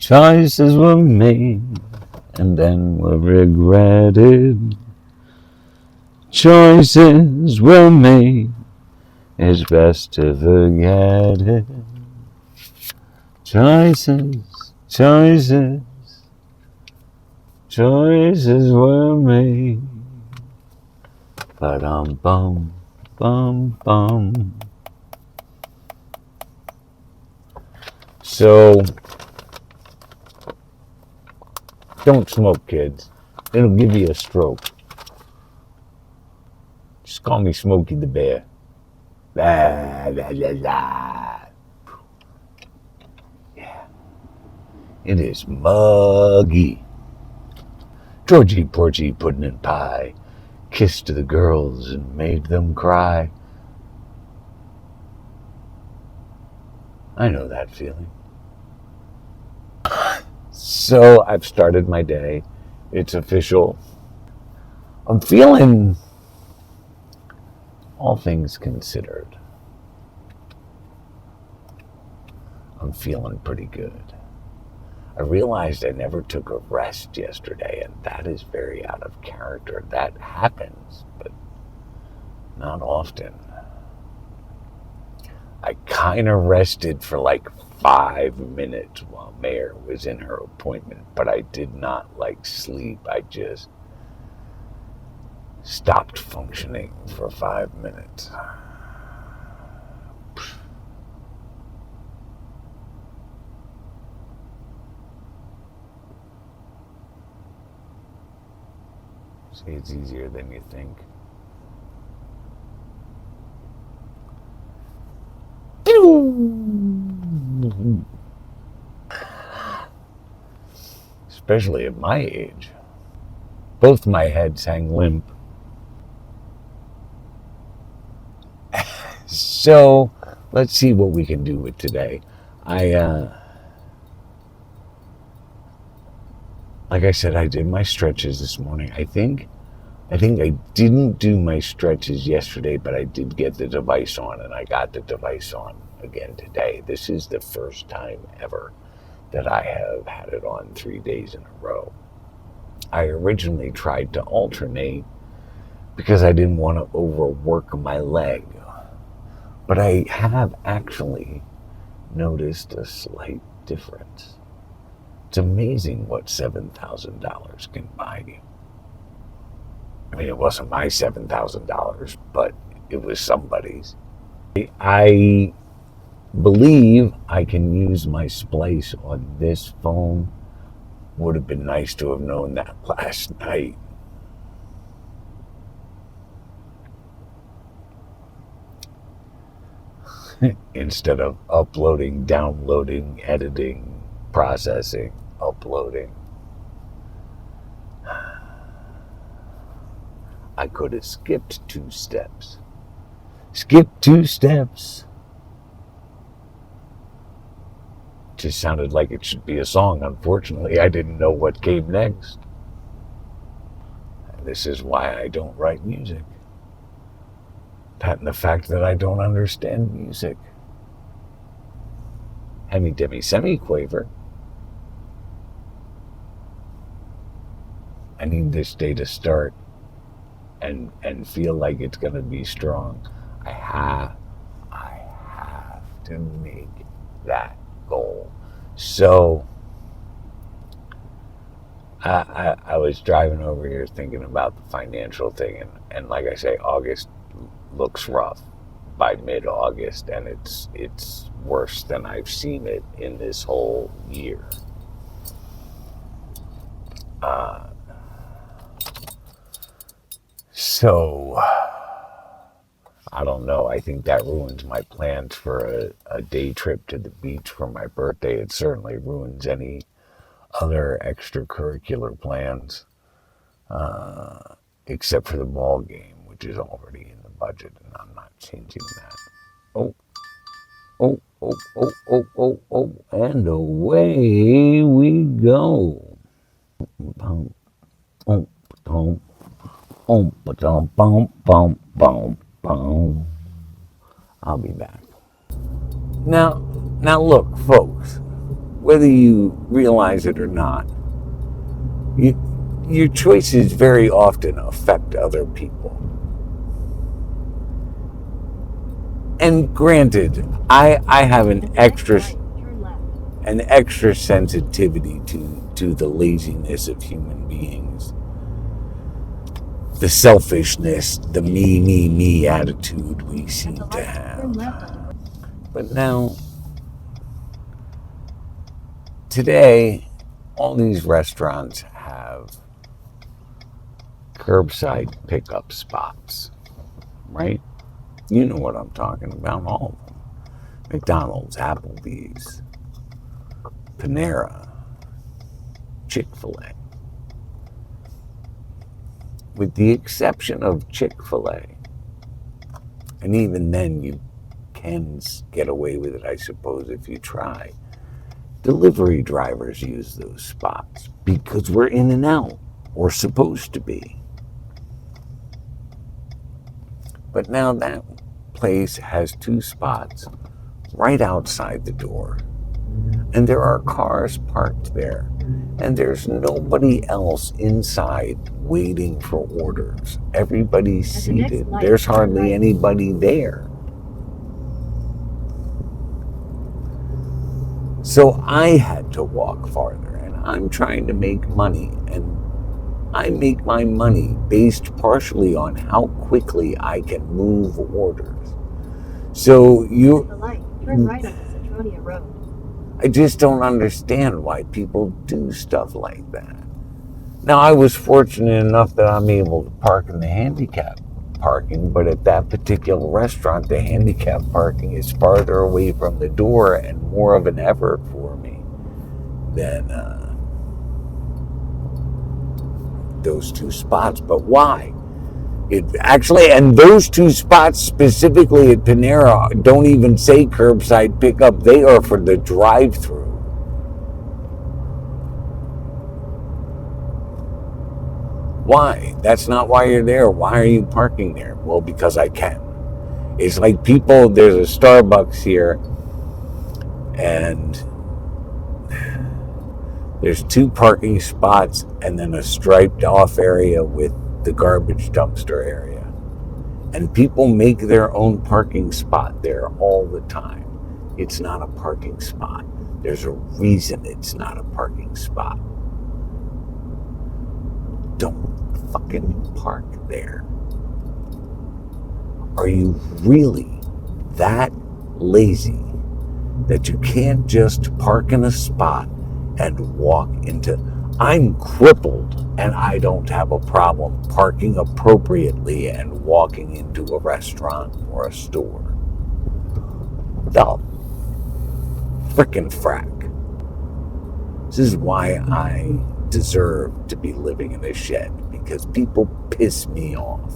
Choices were made and then were regretted. Choices were made, it's best to forget it. Choices, choices, choices were made. Ba-dum-bum, bum-bum. So, don't smoke, kids. It'll give you a stroke. Just call me Smokey the Bear. La, la, la, la. Yeah. It is muggy. Georgie Porgy pudding and pie kissed to the girls and made them cry. I know that feeling. So I've started my day. It's official. I'm feeling, all things considered, I'm feeling pretty good. I realized I never took a rest yesterday, and that is very out of character. That happens, but not often. I kind of rested for like 5 minutes while Mayor was in her appointment, but I did not sleep. I just stopped functioning for 5 minutes. See, it's easier than you think. Especially at my age. Both my heads hang limp. So, let's see what we can do with today. Like I said, I did my stretches this morning. I think I didn't do my stretches yesterday, but I did get the device on, and I got the device on again today. This is the first time ever that I have had it on 3 days in a row. I originally tried to alternate because I didn't want to overwork my leg. But I have actually noticed a slight difference. It's amazing what $7,000 can buy you. I mean, it wasn't my $7,000, but it was somebody's. I believe I can use my splice on this phone. Would have been nice to have known that last night. Instead of uploading, downloading, editing, processing, uploading. I could have skipped 2 steps. Skip 2 steps. Just sounded like it should be a song. Unfortunately, I didn't know what came next. And this is why I don't write music. That and the fact that I don't understand music. Hemi, demi, semi-quaver. I need this day to start and feel like it's going to be strong. I have to make that goal. So I was driving over here thinking about the financial thing, and like I say, August looks rough by mid-August, and it's worse than I've seen it in this whole year. So I don't know. I think that ruins my plans for a day trip to the beach for my birthday. It certainly ruins any other extracurricular plans, except for the ball game, which is already in the budget, and I'm not changing that. Oh, and away we go. Boom, boom, boom, boom, boom, boom, boom, boom, boom. I'll be back. Now look, folks. whether you realize it or not, your choices very often affect other people. And granted, I have an extra sensitivity to the laziness of human beings, the selfishness, the me attitude we seem to have. But now, today, all these restaurants have curbside pickup spots, right? You know what I'm talking about, all of them. McDonald's, Applebee's, Panera, Chick-fil-A. With the exception of Chick-fil-A, and even then you can get away with it, I suppose, if you try. Delivery drivers use those spots because we're in and out, or supposed to be. But now that place has 2 spots right outside the door, and there are cars parked there, and there's nobody else inside waiting for orders. Everybody's seated. There's hardly anybody there. So I had to walk farther, and I'm trying to make money, and I make my money based partially on how quickly I can move orders. So turn right onto Citronia Road. I just don't understand why people do stuff like that. Now, I was fortunate enough that I'm able to park in the handicap parking, but at that particular restaurant, the handicap parking is farther away from the door and more of an effort for me than those 2 spots. But why? And those 2 spots specifically at Panera don't even say curbside pickup. They are for the drive-through. Why? That's not why you're there. Why are you parking there? Well, because I can. It's like there's a Starbucks here, and there's 2 parking spots and then a striped off area with the garbage dumpster area. And people make their own parking spot there all the time. It's not a parking spot. There's a reason it's not a parking spot. Don't fucking park there. Are you really that lazy that you can't just park in a spot and walk into? I'm crippled, and I don't have a problem parking appropriately and walking into a restaurant or a store. The frickin' frack. This is why I deserve to be living in a shed, because people piss me off.